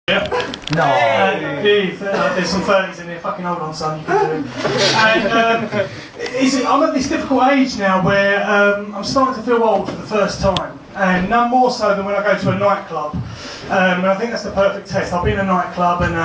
Yeah. No. There's some 30s in there. Fucking hold on, son. You can do it. And I'm at this difficult age now where I'm starting to feel old for the first time, and none more so than when I go to a nightclub. And I think that's the perfect test. I'll be in a nightclub and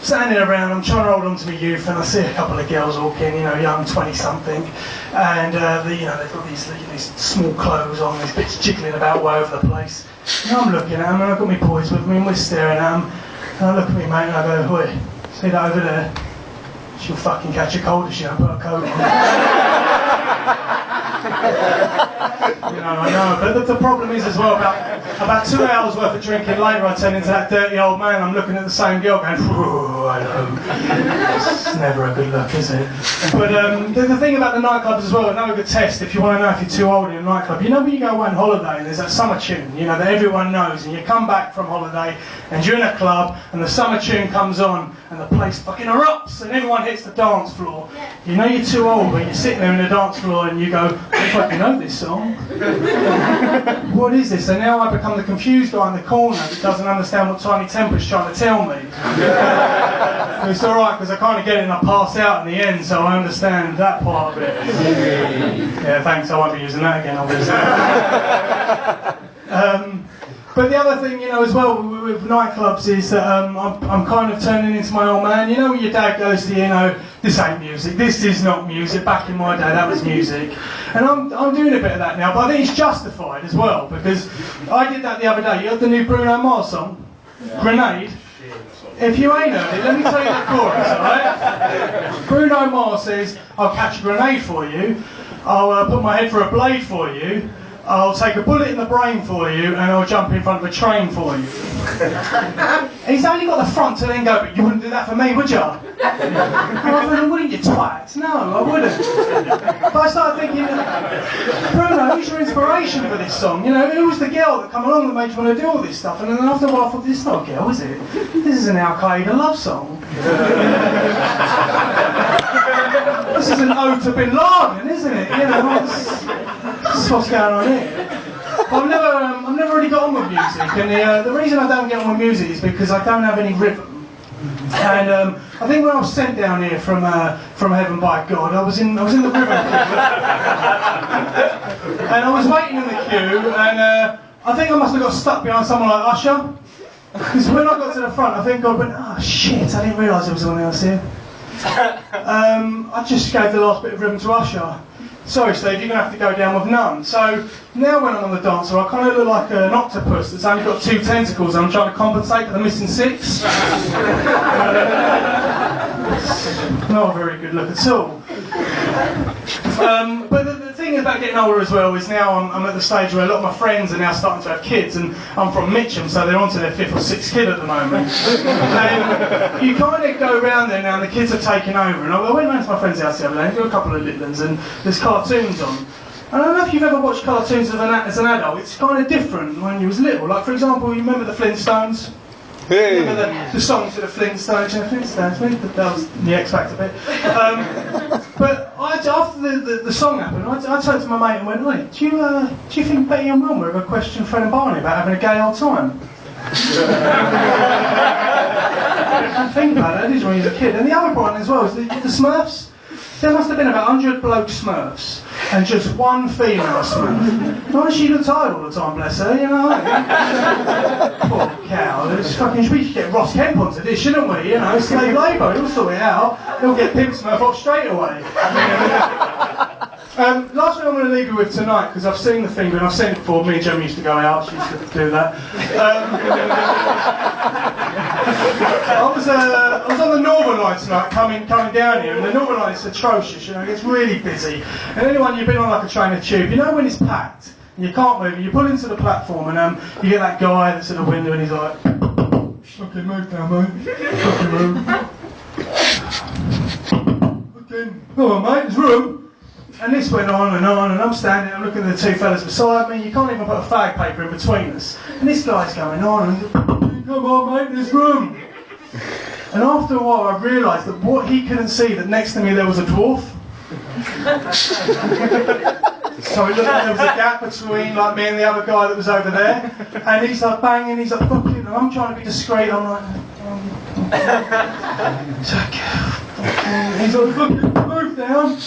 standing around, I'm trying to hold on to my youth, and I see a couple of girls walking, young 20-something, and they've got these small clothes on, these bits jiggling about all over the place. And I'm looking at them, and I've got my boys with me, and we're staring at them, and I look at me mate, and I go, "Oi, see that over there? She'll fucking catch a cold if she don't put a coat on." I know, but the problem is as well, about 2 hours worth of drinking later, I turn into that dirty old man. I'm looking at the same girl going, "Whoa, I know." It's never a good look, is it? But the thing about the nightclubs as well, another good test if you want to know if you're too old in a nightclub, when you go away on holiday and there's that summer tune, that everyone knows, and you come back from holiday and you're in a club and the summer tune comes on and the place fucking erupts and everyone hits the dance floor. You're too old when you're sitting there in the dance floor and you go, "I fucking know this song." What is this? And now I become the confused guy in the corner that doesn't understand what Tiny Temper's trying to tell me. It's alright because I kind of get it and I pass out in the end, so I understand that part of it. Yeah, thanks, I won't be using that again, obviously. But the other thing, as well with nightclubs is that I'm kind of turning into my old man. When your dad goes to you, "This ain't music, this is not music." Back in my day, that was music. And I'm doing a bit of that now, but I think it's justified as well, because I did that the other day. You heard the new Bruno Mars song? Yeah. Grenade? If you ain't heard it, let me tell you the chorus, alright? Bruno Mars says, "I'll catch a grenade for you, I'll put my head for a blade for you, I'll take a bullet in the brain for you, and I'll jump in front of a train for you." He's only got the front to then go, "But you wouldn't do that for me, would you?" I thought, "Wouldn't you, twat?" No, I wouldn't. But I started thinking, Bruno, who's your inspiration for this song? Who was the girl that come along that made you want to do all this stuff? And then after a while I thought, this is not a girl, is it? This is an Al Qaeda love song. This is an ode to Bin Laden, isn't it? This is what's going on here. I've never really got on with music, and the reason I don't get on with music is because I don't have any rhythm. And I think when I was sent down here from heaven by God, I was in the rhythm queue, and I was waiting in the queue, and I think I must have got stuck behind someone like Usher, because when I got to the front, I think God went, "Oh shit, I didn't realise there was someone else here." I just gave the last bit of rhythm to Usher. "Sorry Steve, you're going to have to go down with none." So now when I'm on the dance floor, I kind of look like an octopus that's only got 2 tentacles and I'm trying to compensate for the missing 6. Not a very good look at all. But the thing about getting older as well is now I'm at the stage where a lot of my friends are now starting to have kids, and I'm from Mitcham, so they're on to their 5th or 6th kid at the moment. And you kind of go around there now and the kids are taking over, and I went round to my friend's house the other day and got a couple of little ones, and there's cartoons on. And I don't know if you've ever watched cartoons as an adult. It's kind of different when you was little. Like, for example, you remember the Flintstones? Hey. Remember the song to the Flintstones? Flintstones, that was the X Factor bit. But after the song happened, I turned to my mate and went, "Wait, do you think Betty and Wilma ever questioned Fred and Barney about having a gay old time?" I think about it, I did when you was a kid. And the other point as well is the Smurfs. There must have been about 100 bloke Smurfs and just one female Smurf. She looked tired all the time, bless her, Poor cow. We should get Ross Kemp onto this, shouldn't we? Slave labour, he'll sort it out. He'll get Pimp Smurf off straight away. Last thing I'm going to leave you with tonight, because I've seen the finger and I've seen it before. Me and Jem used to go out, she used to do that. I was on the Northern Line tonight, coming down here, and the Northern Line is atrocious. It gets really busy. And anyone you've been on like a train or tube, when it's packed and you can't move, and you pull into the platform, and you get that guy that's at the window, and he's like, "Fucking move now, mate. Fucking move. Fucking, come on, mate, there's room." And this went on, and I'm standing, I'm looking at the 2 fellas beside me. You can't even put a fag paper in between us. And this guy's going on, and "Come on, mate, there's room." And after a while, I realised that what he couldn't see, that next to me there was a dwarf. So it looked like there was a gap between me and the other guy that was over there. And he's like banging, he's like, "Fucking and I'm trying to be discreet. I'm like, he's like, move down.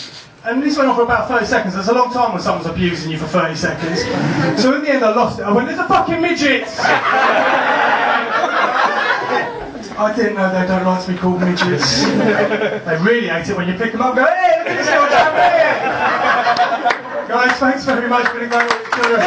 And this went on for about 30 seconds. That's a long time when someone's abusing you for 30 seconds. So in the end I lost it. I went, there's a fucking midgets! I didn't know they don't like to be called midgets. They really hate it when you pick them up and go, hey, look at this guy down there! Guys, thanks very much for the great experience.